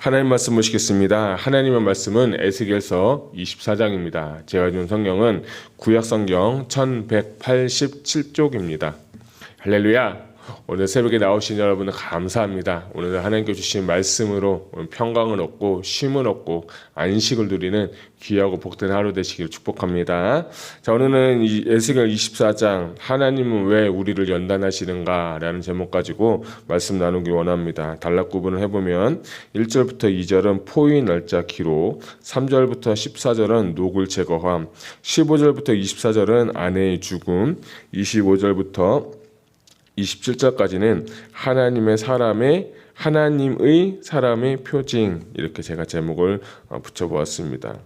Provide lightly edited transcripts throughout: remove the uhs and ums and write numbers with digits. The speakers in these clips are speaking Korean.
하나님 말씀 보시겠습니다. 하나님의 말씀은 에스겔서 24장입니다. 제가 준 성경은 구약성경 1187쪽입니다. 할렐루야! 오늘 새벽에 나오신 여러분들 감사합니다. 오늘 하나님께 주신 말씀으로 평강을 얻고 쉼을 얻고 안식을 누리는 귀하고 복된 하루 되시기를 축복합니다. 자, 오늘은 에스겔 24장 하나님은 왜 우리를 연단하시는가 라는 제목 가지고 말씀 나누기 원합니다. 단락 구분을 해보면 1절부터 2절은 포위 날짜 기록, 3절부터 14절은 녹을 제거함, 15절부터 24절은 아내의 죽음, 25절부터 27절까지는 하나님의 사람의 표징, 이렇게 제가 제목을 붙여보았습니다.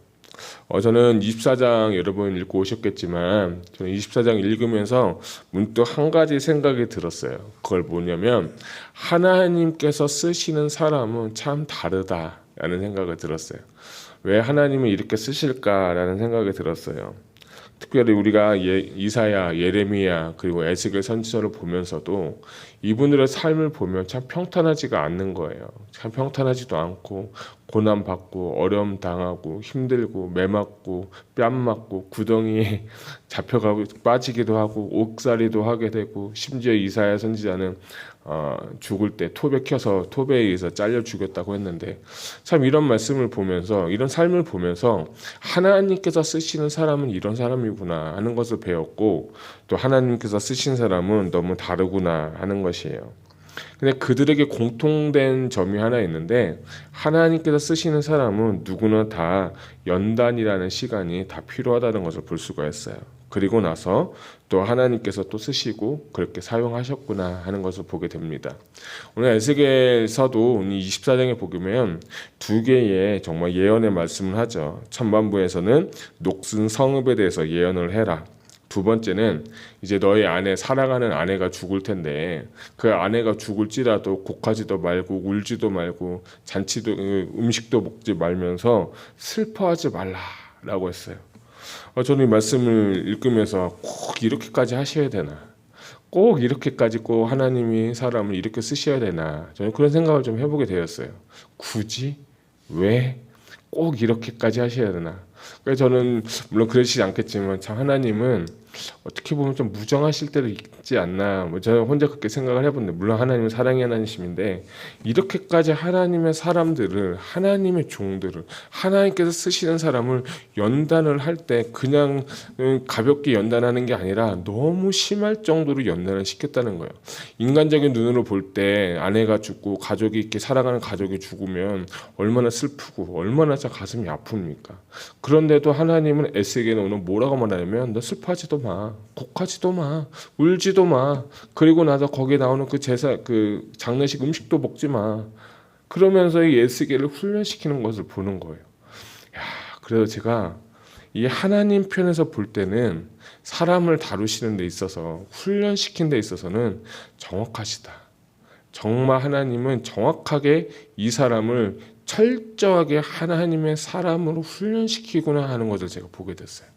저는 24장 여러분 읽고 오셨겠지만 저는 24장 읽으면서 문득 한 가지 생각이 들었어요. 그걸 뭐냐면 하나님께서 쓰시는 사람은 참 다르다라는 생각이 들었어요. 왜 하나님은 이렇게 쓰실까라는 생각이 들었어요. 특별히 우리가 이사야, 예레미야 그리고 에스겔 선지서를 보면서도 이분들의 삶을 보면 참 평탄하지가 않는 거예요. 참 평탄하지도 않고 고난받고 어려움 당하고 힘들고 매 맞고 뺨 맞고 구덩이에 잡혀가고 빠지기도 하고 옥살이도 하게 되고, 심지어 이사야 선지자는 죽을 때 톱에 켜서 톱에 의해서 잘려 죽였다고 했는데, 참 이런 말씀을 보면서 이런 삶을 보면서 하나님께서 쓰시는 사람은 이런 사람이구나 하는 것을 배웠고, 또 하나님께서 쓰신 사람은 너무 다르구나 하는 것이에요. 근데 그들에게 공통된 점이 하나 있는데, 하나님께서 쓰시는 사람은 누구나 다 연단이라는 시간이 다 필요하다는 것을 볼 수가 있어요. 그리고 나서 또 하나님께서 또 쓰시고 그렇게 사용하셨구나 하는 것을 보게 됩니다. 오늘 에스겔서도 24장에 보면 두 개의 정말 예언의 말씀을 하죠. 천만부에서는 녹슨 성읍에 대해서 예언을 해라. 두 번째는 이제 너의 아내, 사랑하는 아내가 죽을 텐데 그 아내가 죽을지라도 곡하지도 말고 울지도 말고 잔치도 음식도 먹지 말면서 슬퍼하지 말라라고 했어요. 저는 이 말씀을 읽으면서 꼭 이렇게까지 하셔야 되나? 꼭 이렇게까지 꼭 하나님이 사람을 이렇게 쓰셔야 되나? 저는 그런 생각을 좀 해보게 되었어요. 굳이? 왜? 꼭 이렇게까지 하셔야 되나? 그래서 저는 물론 그러시지 않겠지만 참 하나님은 어떻게 보면 좀 무정하실 때도 있지 않나, 저는 혼자 그렇게 생각을 해봤는데, 물론 하나님은 사랑의 하나님이신데 이렇게까지 하나님의 사람들을, 하나님의 종들을, 하나님께서 쓰시는 사람을 연단을 할 때 그냥 가볍게 연단하는 게 아니라 너무 심할 정도로 연단을 시켰다는 거예요. 인간적인 눈으로 볼 때 아내가 죽고 가족이 이렇게 사랑하는 가족이 죽으면 얼마나 슬프고 얼마나 가슴이 아픕니까? 그런데도 하나님은 에스겔에 오늘 뭐라고 말하냐면 너 슬퍼하지도 마, 곡하지도 마, 울지도 마. 그리고 나서 거기에 나오는 그 제사, 그 장례식 음식도 먹지 마. 그러면서 이 에스겔을 훈련시키는 것을 보는 거예요. 그래서 제가 이 하나님 편에서 볼 때는 사람을 다루시는 데 있어서, 훈련시키는 데 있어서는 정확하시다. 정말 하나님은 정확하게 이 사람을 철저하게 하나님의 사람으로 훈련시키구나 하는 것을 제가 보게 됐어요.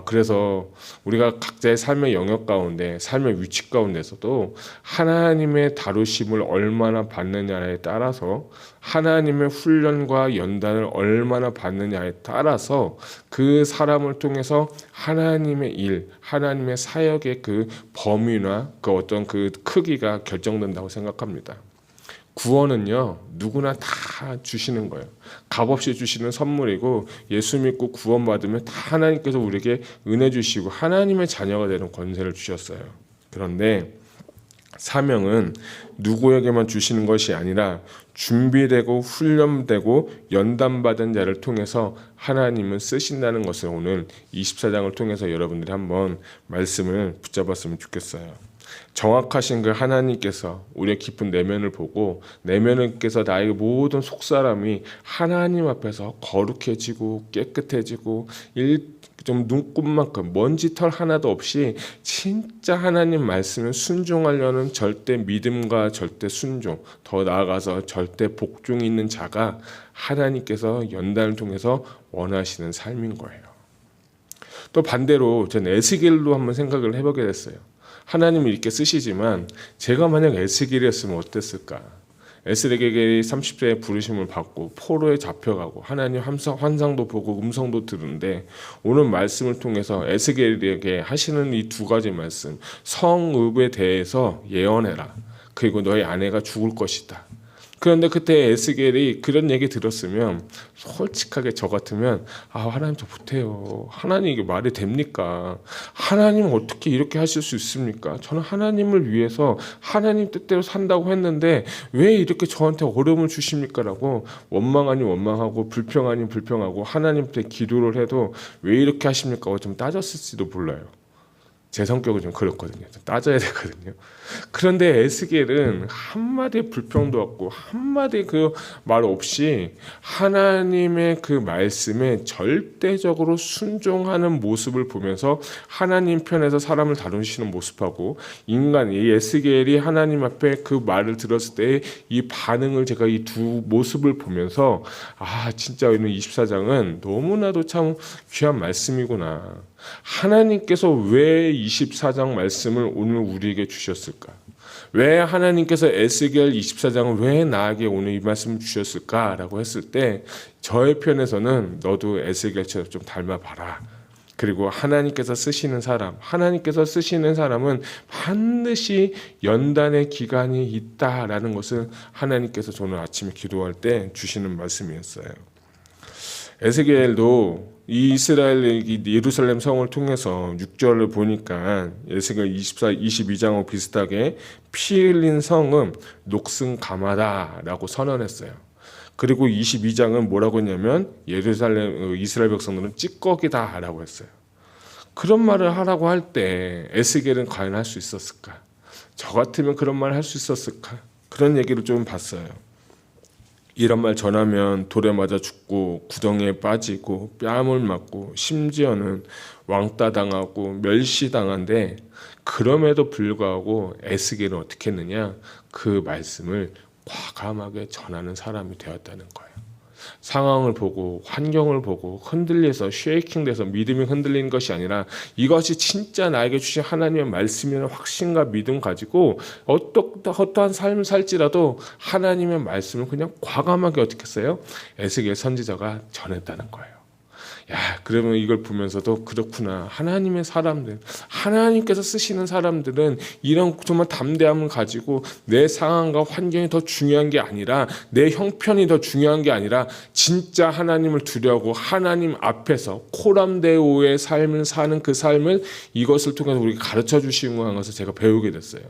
그래서 우리가 각자의 삶의 영역 가운데, 삶의 위치 가운데서도 하나님의 다루심을 얼마나 받느냐에 따라서, 하나님의 훈련과 연단을 얼마나 받느냐에 따라서 그 사람을 통해서 하나님의 일, 하나님의 사역의 그 범위나 그 어떤 그 크기가 결정된다고 생각합니다. 구원은요, 누구나 다 주시는 거예요. 값없이 주시는 선물이고, 예수 믿고 구원받으면 다 하나님께서 우리에게 은혜 주시고 하나님의 자녀가 되는 권세를 주셨어요. 그런데 사명은 누구에게만 주시는 것이 아니라 준비되고 훈련되고 연단받은 자를 통해서 하나님은 쓰신다는 것을 오늘 24장을 통해서 여러분들이 한번 말씀을 붙잡았으면 좋겠어요. 정확하신 그 하나님께서 우리의 깊은 내면을 보고, 내면께서 나의 모든 속사람이 하나님 앞에서 거룩해지고 깨끗해지고 좀 눈곱만큼 먼지털 하나도 없이 진짜 하나님 말씀에 순종하려는 절대 믿음과 절대 순종, 더 나아가서 절대 복종이 있는 자가 하나님께서 연단을 통해서 원하시는 삶인 거예요. 또 반대로 전 에스겔로 한번 생각을 해보게 됐어요. 하나님이 이렇게 쓰시지만 제가 만약 에스겔이었으면 어땠을까? 에스겔이 30세에 부르심을 받고 포로에 잡혀가고 하나님 환상도 보고 음성도 들은데 오늘 말씀을 통해서 에스겔에게 하시는 이 두 가지 말씀, 성읍에 대해서 예언해라. 그리고 너의 아내가 죽을 것이다. 그런데 그때 에스겔이 그런 얘기 들었으면 솔직하게 저 같으면 하나님 저 못해요. 하나님 이게 말이 됩니까? 하나님 어떻게 이렇게 하실 수 있습니까? 저는 하나님을 위해서 하나님 뜻대로 산다고 했는데 왜 이렇게 저한테 어려움을 주십니까? 라고 원망 아닌 원망하고 불평 아닌 불평하고 하나님한테 기도를 해도 왜 이렇게 하십니까? 좀 따졌을지도 몰라요. 제 성격은 좀 그렇거든요. 좀 따져야 되거든요. 그런데 에스겔은 한마디의 불평도 없고 한마디 그 말 없이 하나님의 그 말씀에 절대적으로 순종하는 모습을 보면서 하나님 편에서 사람을 다루시는 모습하고 이 에스겔이 하나님 앞에 그 말을 들었을 때 이 반응을 제가 이 두 모습을 보면서 진짜 오늘 24장은 너무나도 참 귀한 말씀이구나. 하나님께서 왜 24장 말씀을 오늘 우리에게 주셨을까? 왜 하나님께서 에스겔 24장을 왜 나에게 오늘 이 말씀을 주셨을까라고 했을 때 저의 편에서는 너도 에스겔처럼 좀 닮아봐라. 그리고 하나님께서 쓰시는 사람은 반드시 연단의 기간이 있다라는 것을 하나님께서 저는 아침에 기도할 때 주시는 말씀이었어요. 에스겔도 이 이스라엘 예루살렘 성을 통해서 6절을 보니까 에스겔 22장하고 비슷하게 피 흘린 성은 녹슨 가마다라고 선언했어요. 그리고 22장은 뭐라고 했냐면 예루살렘 이스라엘 백성들은 찌꺼기다라고 했어요. 그런 말을 하라고 할 때 에스겔은 과연 할 수 있었을까? 저 같으면 그런 말 할 수 있었을까? 그런 얘기를 좀 봤어요. 이런 말 전하면 돌에 맞아 죽고 구덩이에 빠지고 뺨을 맞고 심지어는 왕따 당하고 멸시당한데 그럼에도 불구하고 에스겔은 어떻게 했느냐? 그 말씀을 과감하게 전하는 사람이 되었다는 거예요. 상황을 보고 환경을 보고 흔들려서 쉐이킹돼서 믿음이 흔들리는 것이 아니라 이것이 진짜 나에게 주신 하나님의 말씀이라는 확신과 믿음 가지고 어떠한 삶을 살지라도 하나님의 말씀을 그냥 과감하게 어떻게 했어요? 에스겔 선지자가 전했다는 거예요. 그러면 이걸 보면서도 그렇구나. 하나님의 사람들, 하나님께서 쓰시는 사람들은 이런 정말 담대함을 가지고 내 상황과 환경이 더 중요한 게 아니라 내 형편이 더 중요한 게 아니라 진짜 하나님을 두려워하고 하나님 앞에서 코람데오의 삶을 사는 그 삶을 이것을 통해서 우리가 가르쳐 주시는 것을 제가 배우게 됐어요.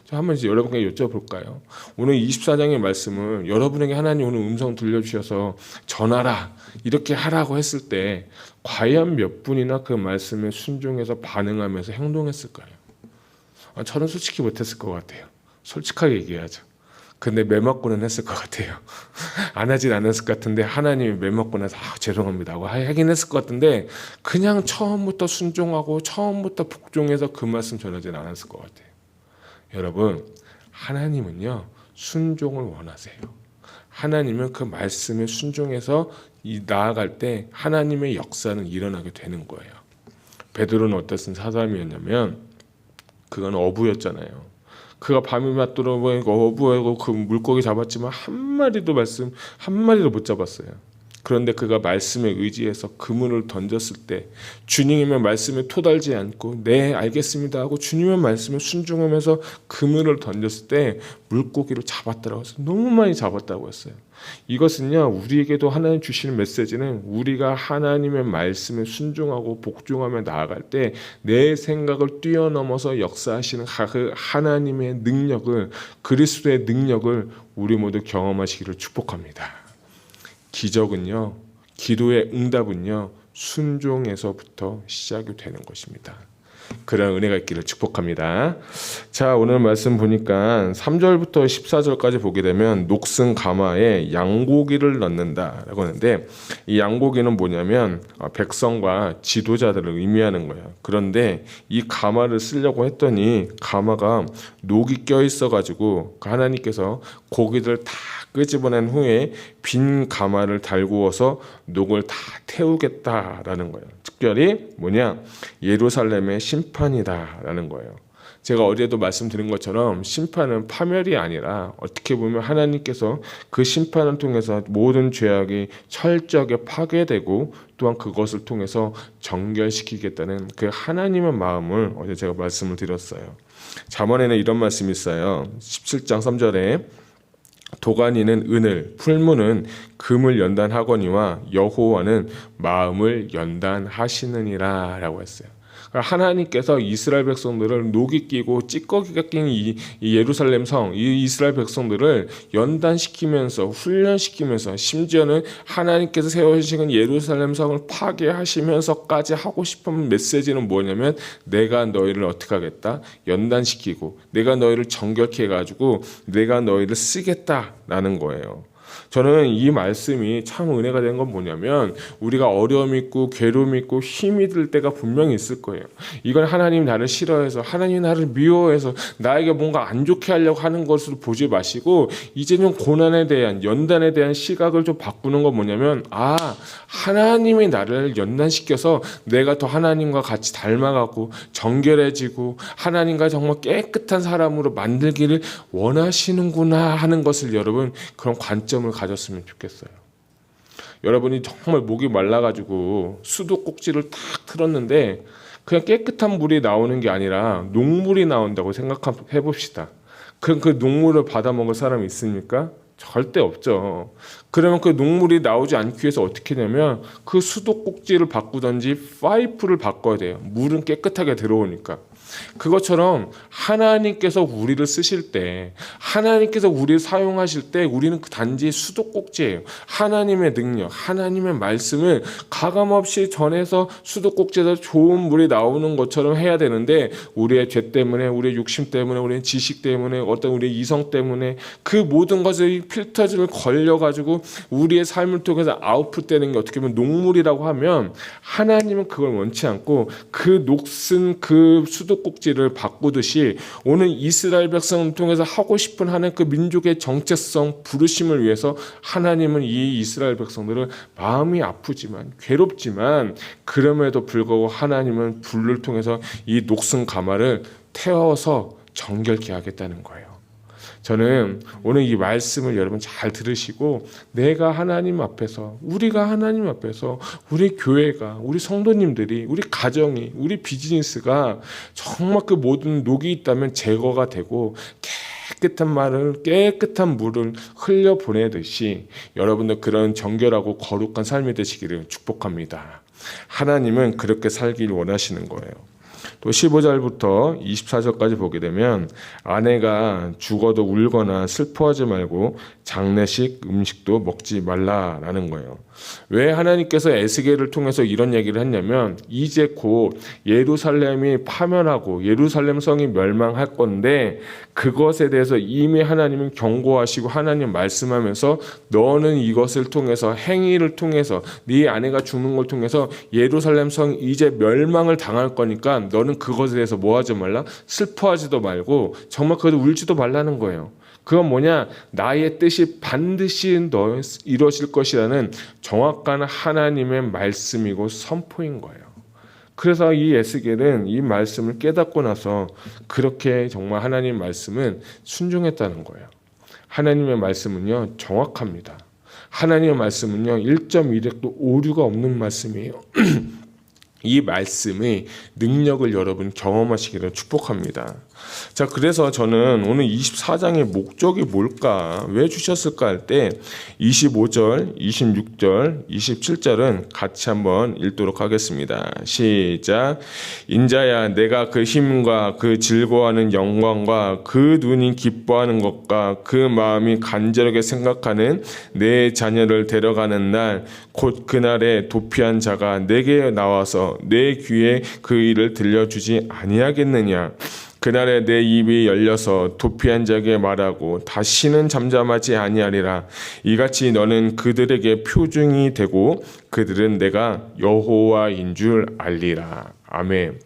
한번 이제 여러분께 여쭤볼까요? 오늘 24장의 말씀을 여러분에게 하나님 오늘 음성 들려주셔서 전하라 이렇게 하라고 했을 때 과연 몇 분이나 그 말씀에 순종해서 반응하면서 행동했을까요? 저는 솔직히 못했을 것 같아요. 솔직하게 얘기하죠. 근데 매맞고는 했을 것 같아요. 안 하진 않았을 것 같은데 하나님이 매맞고 나서 죄송합니다 하고 하긴 했을 것 같은데 그냥 처음부터 순종하고 처음부터 복종해서 그 말씀 전하진 않았을 것 같아요. 여러분, 하나님은요 순종을 원하세요. 하나님은 그 말씀에 순종해서 나아갈 때 하나님의 역사는 일어나게 되는 거예요. 베드로는 어떤 사람이었냐면 그건 어부였잖아요. 그가 밤이 맞도록 어부하고 그 물고기 잡았지만 한 마리도 못 잡았어요. 그런데 그가 말씀에 의지해서 그물을 던졌을 때 주님의 말씀에 토달지 않고 네 알겠습니다 하고 주님의 말씀에 순종하면서 그물을 던졌을 때 물고기를 잡았다고 해서 너무 많이 잡았다고 했어요. 이것은요 우리에게도 하나님 주시는 메시지는 우리가 하나님의 말씀에 순종하고 복종하며 나아갈 때 내 생각을 뛰어넘어서 역사하시는 그 하나님의 능력을 그리스도의 능력을 우리 모두 경험하시기를 축복합니다. 기적은요, 기도의 응답은요, 순종에서부터 시작이 되는 것입니다. 그런 은혜가 있기를 축복합니다. 자, 오늘 말씀 보니까 3절부터 14절까지 보게 되면 녹슨 가마에 양고기를 넣는다라고 하는데 이 양고기는 뭐냐면 백성과 지도자들을 의미하는 거예요. 그런데 이 가마를 쓰려고 했더니 가마가 녹이 껴 있어가지고 하나님께서 고기들 다 끄집어낸 후에 빈 가마를 달구어서 녹을 다 태우겠다라는 거예요. 특별히 뭐냐? 예루살렘의 심판이다라는 거예요. 제가 어제도 말씀드린 것처럼 심판은 파멸이 아니라 어떻게 보면 하나님께서 그 심판을 통해서 모든 죄악이 철저하게 파괴되고 또한 그것을 통해서 정결시키겠다는 그 하나님의 마음을 어제 제가 말씀을 드렸어요. 잠언에는 이런 말씀이 있어요. 17장 3절에 도가니는 은을, 풀무는 금을 연단하거니와 여호와는 마음을 연단하시느니라 라고 했어요. 하나님께서 이스라엘 백성들을 녹이 끼고 찌꺼기가 낀 이 예루살렘 성, 이 이스라엘 백성들을 연단시키면서 훈련시키면서 심지어는 하나님께서 세우신 예루살렘 성을 파괴하시면서까지 하고 싶은 메시지는 뭐냐면 내가 너희를 어떻게 하겠다? 연단시키고 내가 너희를 정결케 해가지고 내가 너희를 쓰겠다라는 거예요. 저는 이 말씀이 참 은혜가 된 건 뭐냐면 우리가 어려움 있고 괴로움 있고 힘이 들 때가 분명히 있을 거예요. 이건 하나님이 나를 싫어해서 하나님이 나를 미워해서 나에게 뭔가 안 좋게 하려고 하는 것으로 보지 마시고 이제는 고난에 대한 연단에 대한 시각을 좀 바꾸는 건 뭐냐면 하나님이 나를 연단시켜서 내가 더 하나님과 같이 닮아가고 정결해지고 하나님과 정말 깨끗한 사람으로 만들기를 원하시는구나 하는 것을 여러분 그런 관점을 가졌으면 좋겠어요. 여러분이 정말 목이 말라가지고 수도꼭지를 탁 틀었는데 그냥 깨끗한 물이 나오는 게 아니라 녹물이 나온다고 생각해 봅시다. 그럼 그 녹물을 받아 먹을 사람이 있습니까? 절대 없죠. 그러면 그 녹물이 나오지 않기 위해서 어떻게 하냐면 그 수도꼭지를 바꾸든지 파이프를 바꿔야 돼요. 물은 깨끗하게 들어오니까. 그것처럼 하나님께서 우리를 쓰실 때 하나님께서 우리를 사용하실 때 우리는 단지 수도꼭지예요. 하나님의 능력, 하나님의 말씀을 가감없이 전해서 수도꼭지에서 좋은 물이 나오는 것처럼 해야 되는데 우리의 죄 때문에 우리의 욕심 때문에 우리의 지식 때문에 어떤 우리의 이성 때문에 그 모든 것을 필터를 걸려가지고 우리의 삶을 통해서 아웃풋되는 게 어떻게 보면 녹물이라고 하면 하나님은 그걸 원치 않고 그 녹슨 그 수도꼭지를 바꾸듯이 오늘 이스라엘 백성을 통해서 하고 싶은 하나님 그 민족의 정체성 부르심을 위해서 하나님은 이 이스라엘 백성들을 마음이 아프지만 괴롭지만 그럼에도 불구하고 하나님은 불을 통해서 이 녹슨 가마를 태워서 정결케 하겠다는 거예요. 저는 오늘 이 말씀을 여러분 잘 들으시고 내가 하나님 앞에서 우리가 하나님 앞에서 우리 교회가 우리 성도님들이 우리 가정이 우리 비즈니스가 정말 그 모든 녹이 있다면 제거가 되고 깨끗한 물을 흘려보내듯이 여러분들 그런 정결하고 거룩한 삶이 되시기를 축복합니다. 하나님은 그렇게 살길 원하시는 거예요. 또 15절부터 24절까지 보게 되면 아내가 죽어도 울거나 슬퍼하지 말고 장례식 음식도 먹지 말라라는 거예요. 왜 하나님께서 에스겔을 통해서 이런 얘기를 했냐면 이제 곧 예루살렘이 파멸하고 예루살렘 성이 멸망할 건데 그것에 대해서 이미 하나님은 경고하시고 하나님 말씀하면서 너는 이것을 통해서 행위를 통해서 네 아내가 죽는 걸 통해서 예루살렘 성이 이제 멸망을 당할 거니까 너는 그것에 대해서 뭐 하지 말라? 슬퍼하지도 말고 정말 그것도 울지도 말라는 거예요. 그건 뭐냐? 나의 뜻이 반드시 이루어질 것이라는 정확한 하나님의 말씀이고 선포인 거예요. 그래서 이 에스겔은 이 말씀을 깨닫고 나서 그렇게 정말 하나님 말씀은 순종했다는 거예요. 하나님의 말씀은요 정확합니다. 하나님의 말씀은요 1.1획도 오류가 없는 말씀이에요. 이 말씀의 능력을 여러분 경험하시기를 축복합니다. 자, 그래서 저는 오늘 24장의 목적이 뭘까? 왜 주셨을까? 할 때 25절, 26절, 27절은 같이 한번 읽도록 하겠습니다. 시작. 인자야, 내가 그 힘과 그 즐거워하는 영광과 그 눈이 기뻐하는 것과 그 마음이 간절하게 생각하는 내 자녀를 데려가는 날, 곧 그날에 도피한 자가 내게 나와서 내 귀에 그 일을 들려주지 아니하겠느냐? 그날에 내 입이 열려서 도피한 자에게 말하고 다시는 잠잠하지 아니하리라. 이같이 너는 그들에게 표징이 되고 그들은 내가 여호와인 줄 알리라. 아멘.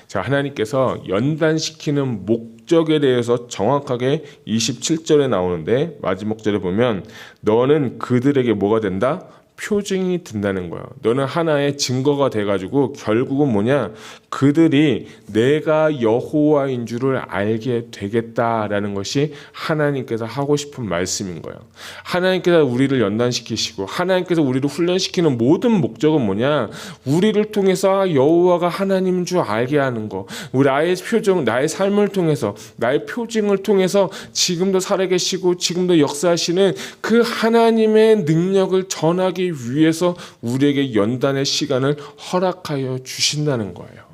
자, 하나님께서 연단시키는 목적에 대해서 정확하게 27절에 나오는데 마지막 절에 보면 너는 그들에게 뭐가 된다? 표징이 된다는 거예요. 너는 하나의 증거가 돼가지고 결국은 뭐냐? 그들이 내가 여호와인 줄을 알게 되겠다라는 것이 하나님께서 하고 싶은 말씀인 거예요. 하나님께서 우리를 연단시키시고 하나님께서 우리를 훈련시키는 모든 목적은 뭐냐? 우리를 통해서 여호와가 하나님인 줄 알게 하는 거. 우리 나의 표정, 나의 삶을 통해서, 나의 표징을 통해서 지금도 살아계시고 지금도 역사하시는 그 하나님의 능력을 전하기 위해서 우리에게 연단의 시간을 허락하여 주신다는 거예요.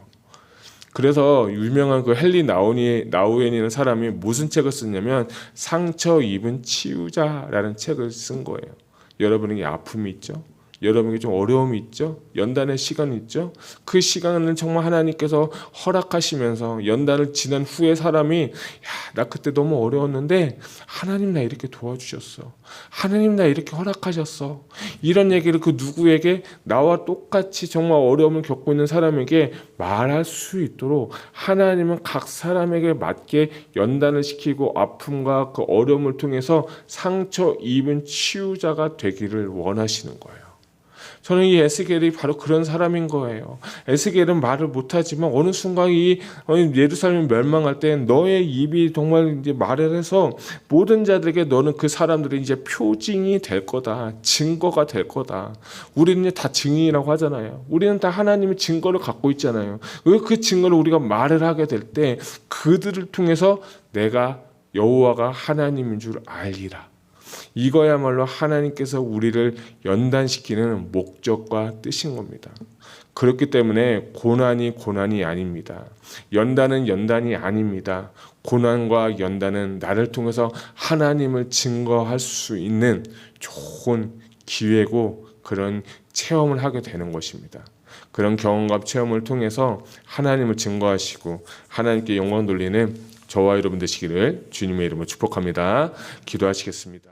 그래서 유명한 그 헨리 나우엔이라는 사람이 무슨 책을 썼냐면 상처 입은 치유자라는 책을 쓴 거예요. 여러분에게 아픔이 있죠? 여러분에게 좀 어려움이 있죠? 연단의 시간이 있죠? 그 시간을 정말 하나님께서 허락하시면서 연단을 지난 후에 사람이 나 그때 너무 어려웠는데 하나님 나 이렇게 도와주셨어. 하나님 나 이렇게 허락하셨어. 이런 얘기를 그 누구에게 나와 똑같이 정말 어려움을 겪고 있는 사람에게 말할 수 있도록 하나님은 각 사람에게 맞게 연단을 시키고 아픔과 그 어려움을 통해서 상처 입은 치유자가 되기를 원하시는 거예요. 저는 이 에스겔이 바로 그런 사람인 거예요. 에스겔은 말을 못하지만 어느 순간 이 예루살렘이 멸망할 때 너의 입이 정말 이제 말을 해서 모든 자들에게 너는 그 사람들이 이제 표징이 될 거다. 증거가 될 거다. 우리는 이제 다 증인이라고 하잖아요. 우리는 다 하나님의 증거를 갖고 있잖아요. 그 증거를 우리가 말을 하게 될 때 그들을 통해서 내가 여호와가 하나님인 줄 알리라. 이거야말로 하나님께서 우리를 연단시키는 목적과 뜻인 겁니다. 그렇기 때문에 고난이 아닙니다. 연단은 연단이 아닙니다. 고난과 연단은 나를 통해서 하나님을 증거할 수 있는 좋은 기회고 그런 체험을 하게 되는 것입니다. 그런 경험과 체험을 통해서 하나님을 증거하시고 하나님께 영광 돌리는 저와 여러분 되시기를 주님의 이름으로 축복합니다. 기도하시겠습니다.